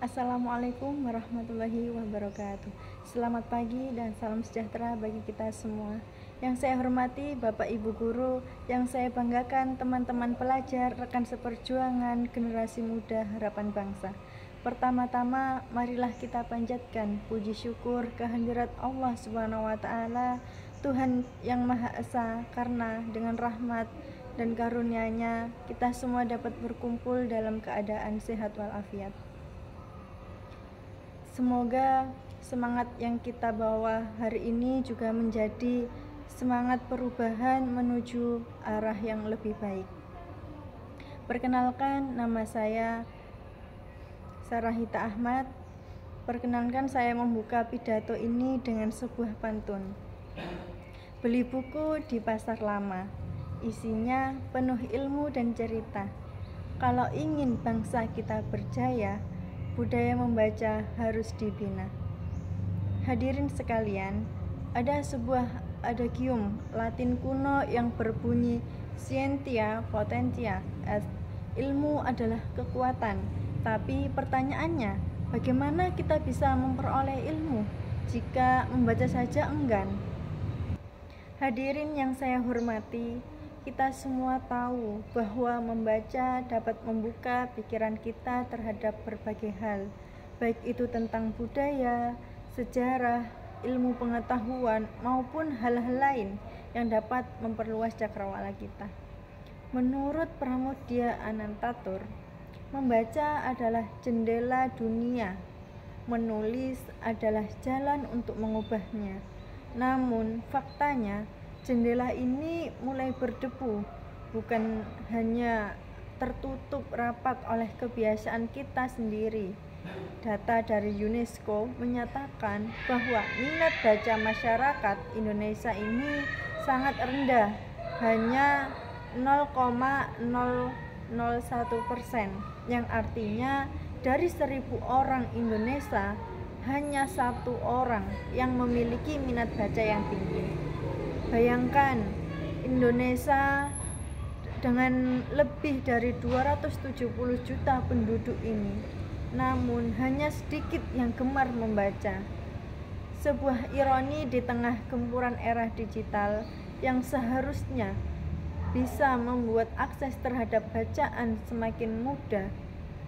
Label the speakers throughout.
Speaker 1: Assalamualaikum warahmatullahi wabarakatuh. Selamat pagi dan salam sejahtera bagi kita semua. Yang saya hormati Bapak Ibu Guru, yang saya banggakan teman-teman pelajar, rekan seperjuangan, generasi muda harapan bangsa. Pertama-tama, marilah kita panjatkan puji syukur kehadirat Allah Subhanahu wa taala, Tuhan yang Maha Esa, karena dengan rahmat dan karunia-Nya kita semua dapat berkumpul dalam keadaan sehat walafiat. Semoga semangat yang kita bawa hari ini juga menjadi semangat perubahan menuju arah yang lebih baik. Perkenalkan, nama saya Sarahita Ahmad. Perkenalkan, saya membuka pidato ini dengan sebuah pantun. Beli buku di pasar lama, isinya penuh ilmu dan cerita. Kalau ingin bangsa kita berjaya, budaya membaca harus dibina. Hadirin sekalian, ada sebuah adagium Latin kuno yang berbunyi scientia potentia, ilmu adalah kekuatan. Tapi pertanyaannya, bagaimana kita bisa memperoleh ilmu jika membaca saja enggan? Hadirin yang saya hormati, kita semua tahu bahwa membaca dapat membuka pikiran kita terhadap berbagai hal, baik itu tentang budaya, sejarah, ilmu pengetahuan, maupun hal-hal lain yang dapat memperluas cakrawala kita. Menurut Pramoedya Anantatur, membaca adalah jendela dunia, menulis adalah jalan untuk mengubahnya. Namun faktanya, jendela ini mulai berdebu, bukan hanya tertutup rapat oleh kebiasaan kita sendiri. Data dari UNESCO menyatakan bahwa minat baca masyarakat Indonesia ini sangat rendah, hanya 0,001%, yang artinya dari 1.000 orang Indonesia hanya 1 orang yang memiliki minat baca yang tinggi. Bayangkan, Indonesia dengan lebih dari 270 juta penduduk ini, namun hanya sedikit yang gemar membaca. Sebuah ironi di tengah gempuran era digital yang seharusnya bisa membuat akses terhadap bacaan semakin mudah.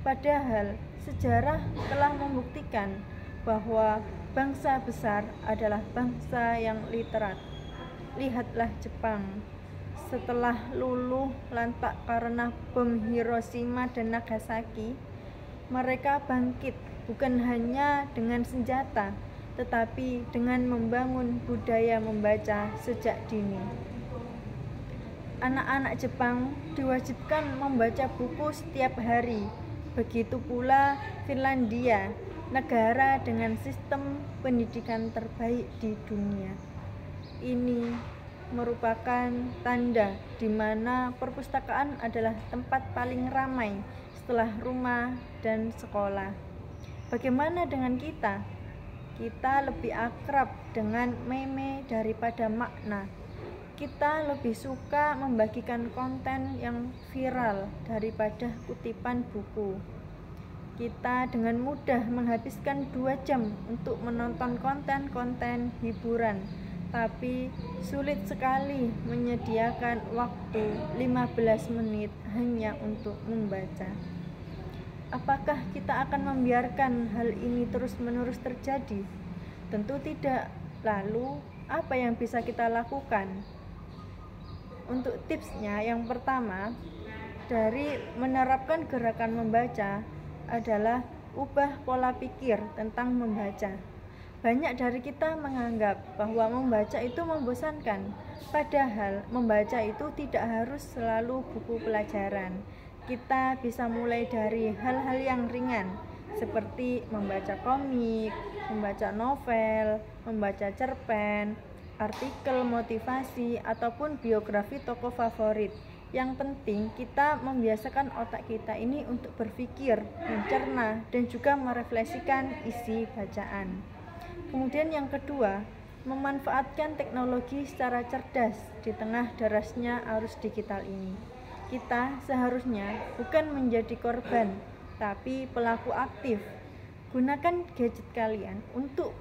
Speaker 1: Padahal sejarah telah membuktikan bahwa bangsa besar adalah bangsa yang literat. Lihatlah Jepang, setelah luluh lantak karena bom Hiroshima dan Nagasaki, mereka bangkit bukan hanya dengan senjata, tetapi dengan membangun budaya membaca sejak dini. Anak-anak Jepang diwajibkan membaca buku setiap hari. Begitu pula Finlandia, negara dengan sistem pendidikan terbaik di dunia. Ini merupakan tanda di mana perpustakaan adalah tempat paling ramai setelah rumah dan sekolah. Bagaimana dengan kita? Kita lebih akrab dengan meme daripada makna. Kita lebih suka membagikan konten yang viral daripada kutipan buku. Kita dengan mudah menghabiskan 2 jam untuk menonton konten-konten hiburan, tapi sulit sekali menyediakan waktu 15 menit hanya untuk membaca. Apakah kita akan membiarkan hal ini terus-menerus terjadi? Tentu tidak. Lalu, apa yang bisa kita lakukan? Untuk tipsnya, yang pertama, dari menerapkan gerakan membaca adalah ubah pola pikir tentang membaca. Banyak dari kita menganggap bahwa membaca itu membosankan, padahal membaca itu tidak harus selalu buku pelajaran. Kita bisa mulai dari hal-hal yang ringan, seperti membaca komik, membaca novel, membaca cerpen, artikel motivasi, ataupun biografi tokoh favorit. Yang penting kita membiasakan otak kita ini untuk berpikir, mencerna, dan juga merefleksikan isi bacaan. Kemudian yang kedua, memanfaatkan teknologi secara cerdas di tengah derasnya arus digital ini. Kita seharusnya bukan menjadi korban, tapi pelaku aktif. Gunakan gadget kalian untuk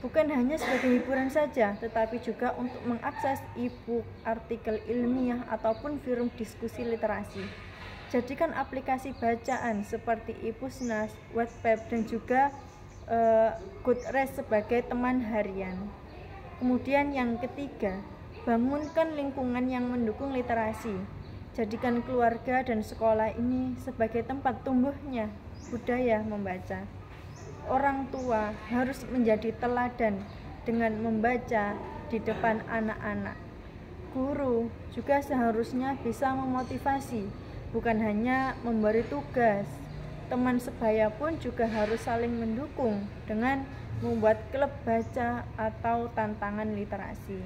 Speaker 1: bukan hanya sebagai hiburan saja, tetapi juga untuk mengakses e-book, artikel ilmiah, ataupun forum diskusi literasi. Jadikan aplikasi bacaan seperti e-Pusnas, Wattpad, dan juga Goodreads sebagai teman harian. Kemudian yang ketiga, bangunkan lingkungan yang mendukung literasi. Jadikan keluarga dan sekolah ini sebagai tempat tumbuhnya budaya membaca. Orang tua harus menjadi teladan dengan membaca di depan anak-anak. Guru juga seharusnya bisa memotivasi, bukan hanya memberi tugas. Teman sebaya pun juga harus saling mendukung dengan membuat klub baca atau tantangan literasi.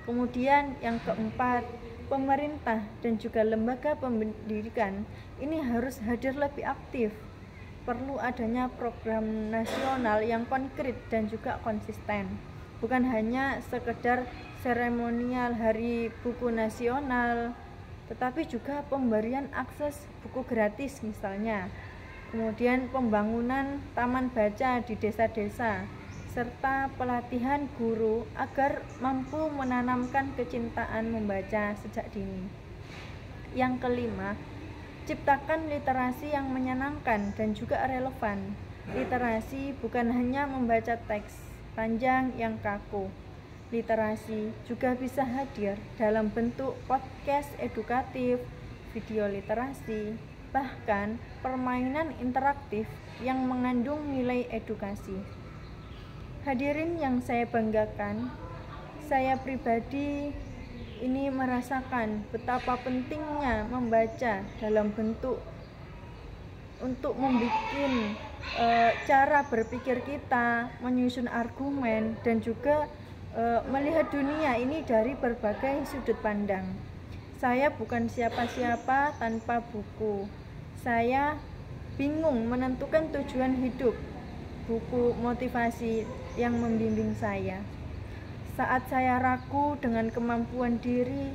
Speaker 1: Kemudian yang keempat, pemerintah dan juga lembaga pendidikan ini harus hadir lebih aktif. Perlu adanya program nasional yang konkret dan juga konsisten, bukan hanya sekedar seremonial hari buku nasional, tetapi juga pemberian akses buku gratis misalnya. Kemudian pembangunan taman baca di desa-desa, serta pelatihan guru agar mampu menanamkan kecintaan membaca sejak dini. Yang kelima, ciptakan literasi yang menyenangkan dan juga relevan. Literasi bukan hanya membaca teks panjang yang kaku. Literasi juga bisa hadir dalam bentuk podcast edukatif, video literasi, bahkan permainan interaktif yang mengandung nilai edukasi. Hadirin yang saya banggakan, saya pribadi ini merasakan betapa pentingnya membaca dalam bentuk untuk membuat cara berpikir kita, menyusun argumen, dan juga melihat dunia ini dari berbagai sudut pandang. Saya bukan siapa-siapa tanpa buku. Saya bingung menentukan tujuan hidup. Buku motivasi yang membimbing saya. Saat saya ragu dengan kemampuan diri,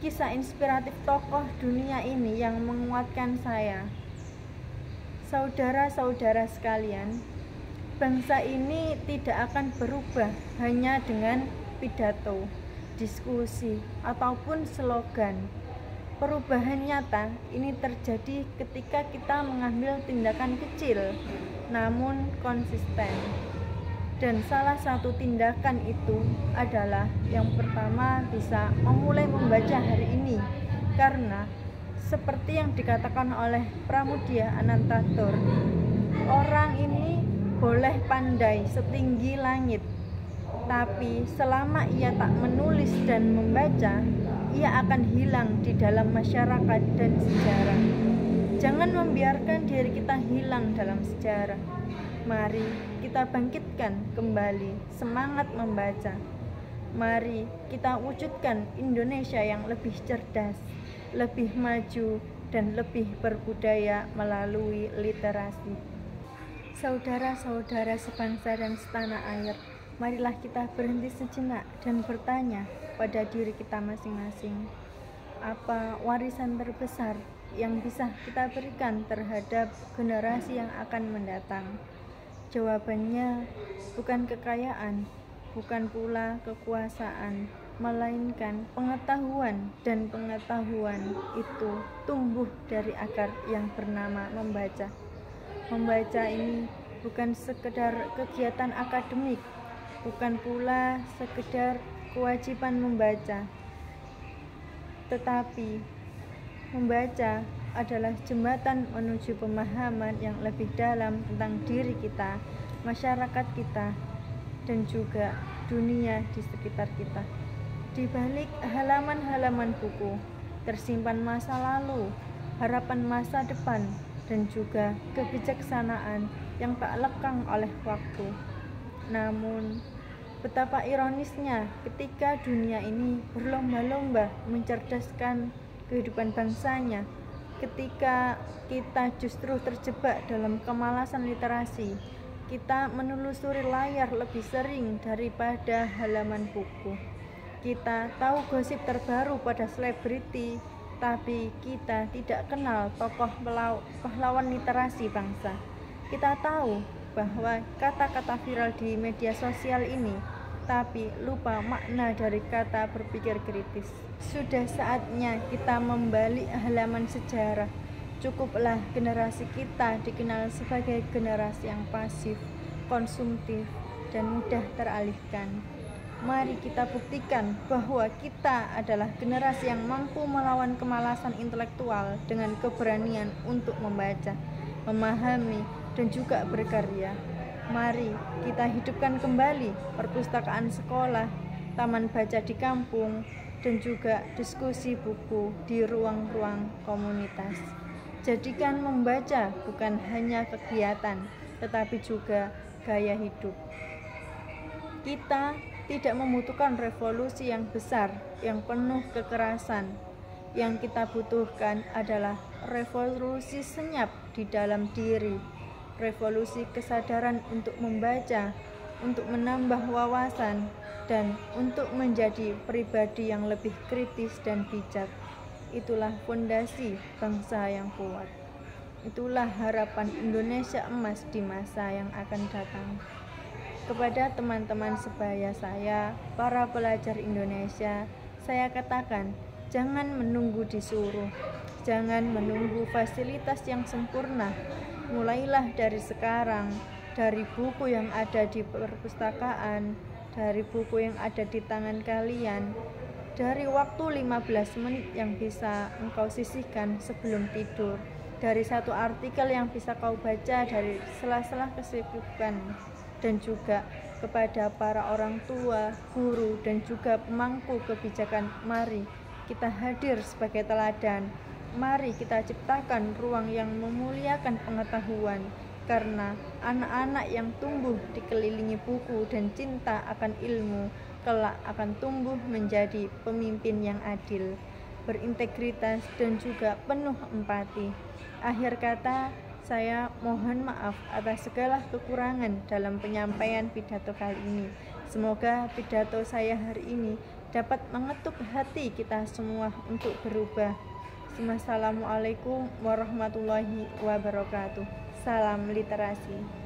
Speaker 1: kisah inspiratif tokoh dunia ini yang menguatkan saya. Saudara-saudara sekalian, bangsa ini tidak akan berubah hanya dengan pidato, diskusi, ataupun slogan. Perubahan nyata ini terjadi ketika kita mengambil tindakan kecil, namun konsisten. Dan salah satu tindakan itu adalah yang pertama bisa memulai membaca hari ini. Karena seperti yang dikatakan oleh Pramudia Anantatur, orang ini boleh pandai setinggi langit, tapi selama ia tak menulis dan membaca, ia akan hilang di dalam masyarakat dan sejarah. Jangan membiarkan diri kita hilang dalam sejarah. Mari kita bangkitkan kembali semangat membaca. Mari kita wujudkan Indonesia yang lebih cerdas, lebih maju, dan lebih berbudaya melalui literasi. Saudara-saudara sebangsa dan setanah air, marilah kita berhenti sejenak dan bertanya pada diri kita masing-masing, apa warisan terbesar yang bisa kita berikan terhadap generasi yang akan mendatang? Jawabannya bukan kekayaan, bukan pula kekuasaan, melainkan pengetahuan, dan pengetahuan itu tumbuh dari akar yang bernama membaca. Membaca ini bukan sekedar kegiatan akademik, bukan pula sekedar kewajiban membaca, tetapi membaca adalah jembatan menuju pemahaman yang lebih dalam tentang diri kita, masyarakat kita, dan juga dunia di sekitar kita. Di balik halaman-halaman buku tersimpan masa lalu, harapan masa depan, dan juga kebijaksanaan yang tak lekang oleh waktu. Namun, betapa ironisnya ketika dunia ini berlomba-lomba mencerdaskan kehidupan bangsanya, ketika kita justru terjebak dalam kemalasan literasi, kita menelusuri layar lebih sering daripada halaman buku. Kita tahu gosip terbaru pada selebriti, tapi kita tidak kenal tokoh pahlawan literasi bangsa. Kita tahu bahwa kata-kata viral di media sosial ini, tapi lupa makna dari kata berpikir kritis. Sudah saatnya kita membalik halaman sejarah. Cukuplah generasi kita dikenal sebagai generasi yang pasif, konsumtif, dan mudah teralihkan. Mari kita buktikan bahwa kita adalah generasi yang mampu melawan kemalasan intelektual dengan keberanian untuk membaca, memahami, dan juga berkarya. Mari kita hidupkan kembali perpustakaan sekolah, taman baca di kampung, dan juga diskusi buku di ruang-ruang komunitas. Jadikan membaca bukan hanya kegiatan, tetapi juga gaya hidup. Kita tidak membutuhkan revolusi yang besar, yang penuh kekerasan. Yang kita butuhkan adalah revolusi senyap di dalam diri, revolusi kesadaran untuk membaca, untuk menambah wawasan, dan untuk menjadi pribadi yang lebih kritis dan bijak. Itulah fondasi bangsa yang kuat. Itulah harapan Indonesia emas di masa yang akan datang. Kepada teman-teman sebaya saya, para pelajar Indonesia, saya katakan, jangan menunggu disuruh, jangan menunggu fasilitas yang sempurna. Mulailah dari sekarang, dari buku yang ada di perpustakaan, dari buku yang ada di tangan kalian, dari waktu 15 menit yang bisa engkau sisihkan sebelum tidur, dari satu artikel yang bisa kau baca dari sela-sela kesibukan, dan juga kepada para orang tua, guru, dan juga pemangku kebijakan. Mari kita hadir sebagai teladan. Mari kita ciptakan ruang yang memuliakan pengetahuan, karena anak-anak yang tumbuh dikelilingi buku dan cinta akan ilmu kelak akan tumbuh menjadi pemimpin yang adil, berintegritas, dan juga penuh empati. Akhir kata, saya mohon maaf atas segala kekurangan dalam penyampaian pidato kali ini. Semoga pidato saya hari ini dapat mengetuk hati kita semua untuk berubah. Wassalamualaikum warahmatullahi wabarakatuh. Salam literasi.